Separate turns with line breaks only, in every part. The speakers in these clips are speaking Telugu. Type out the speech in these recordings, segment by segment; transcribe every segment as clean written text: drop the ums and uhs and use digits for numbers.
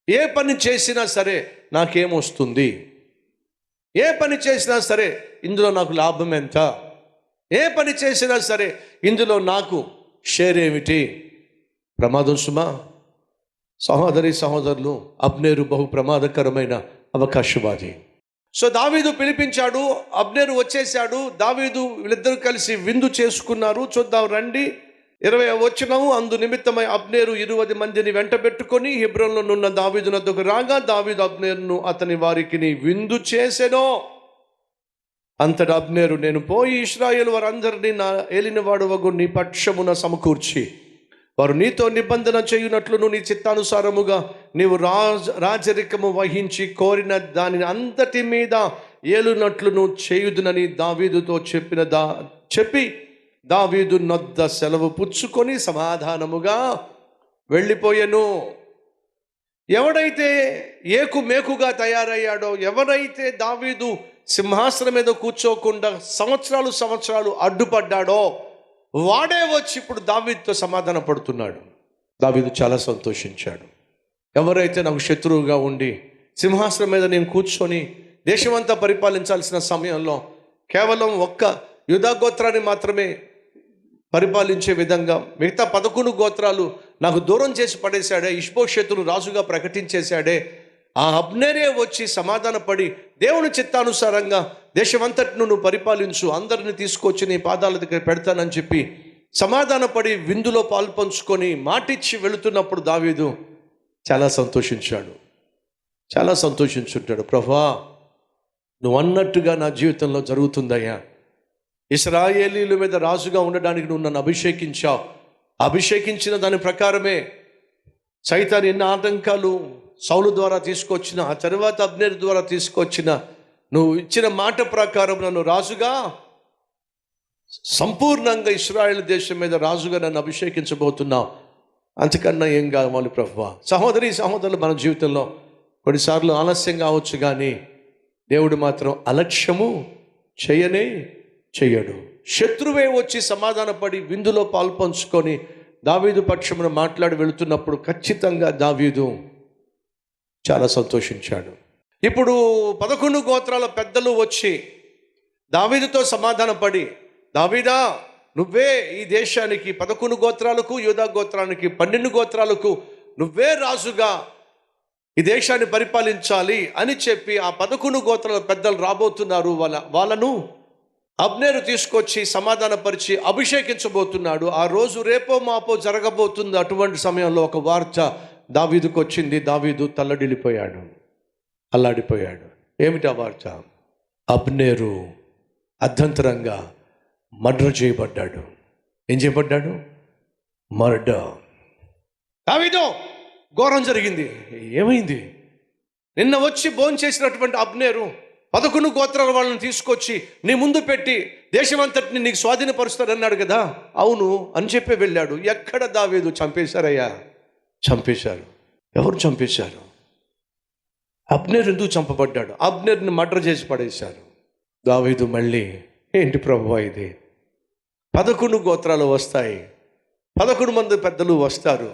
ఏ పని చేసినా సరే నాకేమొస్తుంది, ఏ పని చేసినా సరే ఇందులో నాకు లాభం ఎంత, ఏ పని చేసినా సరే ఇందులో నాకు షేర్ ఏమిటి? ప్రమాదం సుమా. సహోదరి సహోదరులు, అబ్నేరు బహు ప్రమాదకరమైన అవకాశవాది. సో దావీదు పిలిపించాడు, అబ్నేరు వచ్చేసాడు. దావీదు వీళ్ళిద్దరూ కలిసి విందు చేసుకున్నారు. చూద్దాం రండి. 20వ వచనము, అందు నిమిత్తమై అబ్నేరు 20 మందిని వెంట పెట్టుకొని హెబ్రోనులో నున్న దావీదు నద్దకు రాగా, దావీదు అబ్నేరును అతని వారికి విందు చేసెను. అంతటా అబ్నేరు, నేను పోయి ఇశ్రాయేలు వారందరినీ నా ఏలినవాడు వగు నీ పక్షమున సమకూర్చి వారు నీతో నిబంధన చేయునట్లును నీ చిత్తానుసారముగా నీవు రాజరికము వహించి కోరిన దాని అంతటి మీద ఏలునట్లును చేయుదునని దావీదుతో చెప్పి దావీదు నొద్ద సెలవు పుచ్చుకొని సమాధానముగా వెళ్ళిపోయెను. ఎవడైతే ఏకుమేకుగా తయారయ్యాడో, ఎవరైతే దావీదు సింహాసనం మీద కూర్చోకుండా సంవత్సరాలు అడ్డుపడ్డాడో, వాడే వచ్చి ఇప్పుడు దావీదుతో సమాధాన పడుతున్నాడు. దావీదు చాలా సంతోషించాడు. ఎవరైతే నాకు శత్రువుగా ఉండి సింహాసనం మీద నేను కూర్చొని దేశమంతా పరిపాలించాల్సిన సమయంలో కేవలం ఒక్క యూదా గోత్రాన్ని మాత్రమే పరిపాలించే విధంగా మిగతా 11 గోత్రాలు నాకు దూరం చేసి పడేశాడే, ఇష్బోషెతును రాజుగా ప్రకటించేశాడే, ఆ అబ్నేరే వచ్చి సమాధానపడి దేవుని చిత్తానుసారంగా దేశమంతటిను నువ్వు పరిపాలించు, అందరిని తీసుకొచ్చి నీ పాదాల దగ్గర పెడతానని చెప్పి సమాధానపడి విందులో పాల్పంచుకొని మాటిచ్చి వెళుతున్నప్పుడు దావీదు చాలా సంతోషించాడు. చాలా సంతోషించుంటాడు. ప్రభువా, నువ్వు అన్నట్టుగా నా జీవితంలో జరుగుతుందయ్యా. ఇశ్రాయేలీల మీద రాజుగా ఉండడానికి నువ్వు నన్ను అభిషేకించావు. అభిషేకించిన దాని ప్రకారమే సైతాన్ ఎన్ని ఆటంకాలు సౌలు ద్వారా తీసుకొచ్చిన, ఆ తర్వాత అబ్నేరు ద్వారా తీసుకొచ్చిన, నువ్వు ఇచ్చిన మాట ప్రకారం నన్ను రాజుగా, సంపూర్ణంగా ఇశ్రాయేల్ దేశం మీద రాజుగా నన్ను అభిషేకించబోతున్నావు. అంతకన్నా ఏం కావాలి ప్రభువా? సహోదరి సహోదరులు, మన జీవితంలో కొన్నిసార్లు ఆలస్యం కావచ్చు, కానీ దేవుడు మాత్రం అలక్ష్యము చెయ్యడు. శత్రువే వచ్చి సమాధానపడి విందులో పాల్పంచుకొని దావీదు పక్షమున మాట్లాడి వెళుతున్నప్పుడు ఖచ్చితంగా దావీదు చాలా సంతోషించాడు. ఇప్పుడు 11 గోత్రాల పెద్దలు వచ్చి దావీదుతో సమాధానపడి, దావీదా, నువ్వే ఈ దేశానికి 11 గోత్రాలకు యూదా గోత్రానికి 12 గోత్రాలకు నువ్వే రాజుగా ఈ దేశాన్ని పరిపాలించాలి అని చెప్పి ఆ 11 గోత్రాల పెద్దలు రాబోతున్నారు. వాళ్ళను అబ్నేరు తీసుకొచ్చి సమాధానపరిచి అభిషేకించబోతున్నాడు. ఆ రోజు రేపో మాపో జరగబోతుంది. అటువంటి సమయంలో ఒక వార్త దావీదుకు వచ్చింది. దావీదు తల్లడిల్లిపోయాడు, అల్లాడిపోయాడు. ఏమిటి ఆ వార్త? అబ్నేరు అర్ధంతరంగా మర్డర్ చేయబడ్డాడు. ఏం చేయబడ్డాడు? మర్డర్. దావీదు, ఘోరం జరిగింది. ఏమైంది? నిన్న వచ్చి భోంచేసినటువంటి అబ్నేరు 11 గోత్రాల వాళ్ళని తీసుకొచ్చి నీ ముందు పెట్టి దేశమంతటిని నీకు స్వాధీనపరుస్తారన్నాడు కదా. అవును అని చెప్పి వెళ్ళాడు. ఎక్కడ దావీదు? చంపేశారయ్యా, చంపేశారు. ఎవరు చంపేశారు? అబ్నేరు. ఎందుకు చంపబడ్డాడు? అబ్నేరుని మర్డర్ చేసి పడేశారు. దావీదు మళ్ళీ, ఏంటి ప్రభువా ఇది? 11 గోత్రాలు వస్తాయి, 11 మంది పెద్దలు వస్తారు,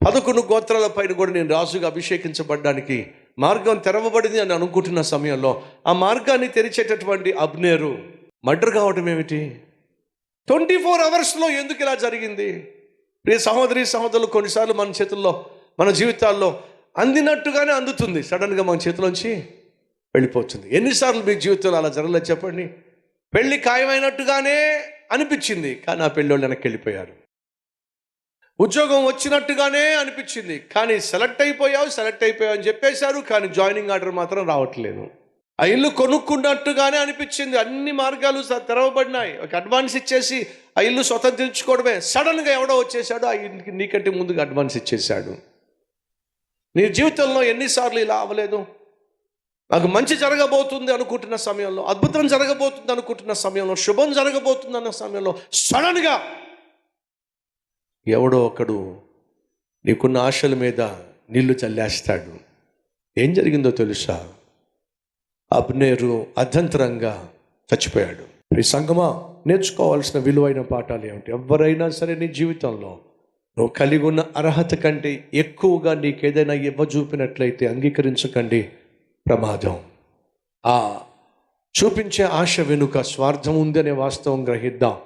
11 గోత్రాల పైన కూడా నేను రాజుగా అభిషేకించబడ్డానికి మార్గం తెరవబడింది అని అనుకుంటున్న సమయంలో ఆ మార్గాన్ని తెరిచేటటువంటి అబ్నేరు మర్డర్ కావడం ఏమిటి? 24 అవర్స్లో ఎందుకు ఇలా జరిగింది? ప్రియ సహోదరి సహోదరులు, కొన్నిసార్లు మన చేతుల్లో, మన జీవితాల్లో అందినట్టుగానే అందుతుంది, సడన్గా మన చేతిలోంచి వెళ్ళిపోతుంది. ఎన్నిసార్లు మీ జీవితంలో అలా జరగలేదు చెప్పండి? పెళ్ళి ఖాయమైనట్టుగానే అనిపించింది, కానీ ఆ పెళ్ళి వాళ్ళు వెనక్కి వెళ్ళిపోయారు. ఉద్యోగం వచ్చినట్టుగానే అనిపించింది, కానీ సెలెక్ట్ అయిపోయావు అని చెప్పేశారు, కానీ జాయినింగ్ ఆర్డర్ మాత్రం రావట్లేదు. ఆ ఇల్లు కొనుక్కున్నట్టుగానే అనిపించింది, అన్ని మార్గాలు తెరవబడినాయి, ఒక అడ్వాన్స్ ఇచ్చేసి ఆ ఇల్లు స్వతంత్రించుకోవడమే. సడన్గా ఎవడో వచ్చేసాడు, ఆ ఇంటికి నీకంటే ముందుగా అడ్వాన్స్ ఇచ్చేశాడు. నీ జీవితంలో ఎన్నిసార్లు ఇలా అవ్వలేదు? నాకు మంచి జరగబోతుంది అనుకుంటున్న సమయంలో, అద్భుతం జరగబోతుంది అనుకుంటున్న సమయంలో, శుభం జరగబోతుంది అన్న సమయంలో సడన్గా ఎవడో ఒకడు నీకున్న ఆశల మీద నీళ్లు చల్లేస్తాడు. ఏం జరిగిందో తెలుసా? అబ్నేరు అర్ధంతరంగా చచ్చిపోయాడు. ఈ సంగమా, నేర్చుకోవాల్సిన విలువైన పాఠాలు ఏమిటి? ఎవరైనా సరే నీ జీవితంలో నువ్వు కలిగి ఉన్న అర్హత కంటే ఎక్కువగా నీకేదైనా ఇవ్వజూపినట్లయితే అంగీకరించకండి, ప్రమాదం. ఆ చూపించే ఆశ వెనుక స్వార్థం ఉందనే వాస్తవం గ్రహిద్దాం.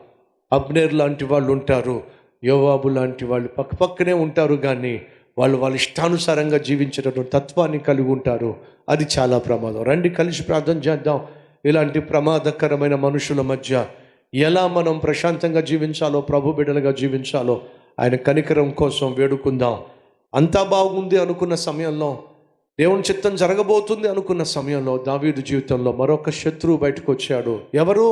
అబ్నేర్ లాంటి వాళ్ళు ఉంటారు, యోవాబు లాంటి వాళ్ళు పక్కపక్కనే ఉంటారు, కానీ వాళ్ళ ఇష్టానుసారంగా జీవించేటటువంటి తత్వాన్ని కలిగి ఉంటారు. అది చాలా ప్రమాదం. రండి కలిసి ప్రార్థన చేద్దాం. ఇలాంటి ప్రమాదకరమైన మనుషుల మధ్య ఎలా మనం ప్రశాంతంగా జీవించాలో, ప్రభు బిడ్డలుగా జీవించాలో ఆయన కనికరం కోసం వేడుకుందాం. అంతా బాగుంది అనుకున్న సమయంలో, దేవుని చిత్తం జరగబోతుంది అనుకున్న సమయంలో దావీదు జీవితంలో మరొక శత్రువు బయటకు వచ్చాడు. ఎవరు?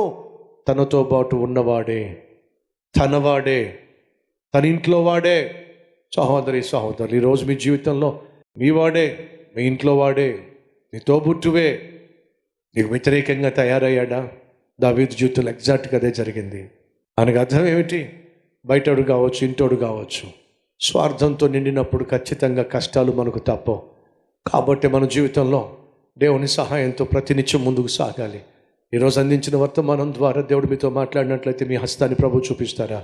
తనతో పాటు ఉన్నవాడే, తనవాడే, తన ఇంట్లో వాడే. సహోదరి సహోదరులు, ఈరోజు మీ జీవితంలో మీ వాడే, మీ ఇంట్లో వాడే, నీ తోబుట్టువే నీకు వ్యతిరేకంగా తయారయ్యాడా? దావీదు జీవితంలో ఎగ్జాక్ట్గా అదే జరిగింది. ఆయనకు అర్థం ఏమిటి? బయటోడు కావచ్చు, ఇంటోడు కావచ్చు, స్వార్థంతో నిండినప్పుడు ఖచ్చితంగా కష్టాలు మనకు తప్పవు. కాబట్టి మన జీవితంలో దేవుని సహాయంతో ప్రతినిత్యం ముందుకు సాగాలి. ఈరోజు అందించిన వర్తమానం ద్వారా దేవుడు మీతో మాట్లాడినట్లయితే మీ హస్తాన్ని ప్రభు చూపిస్తారా?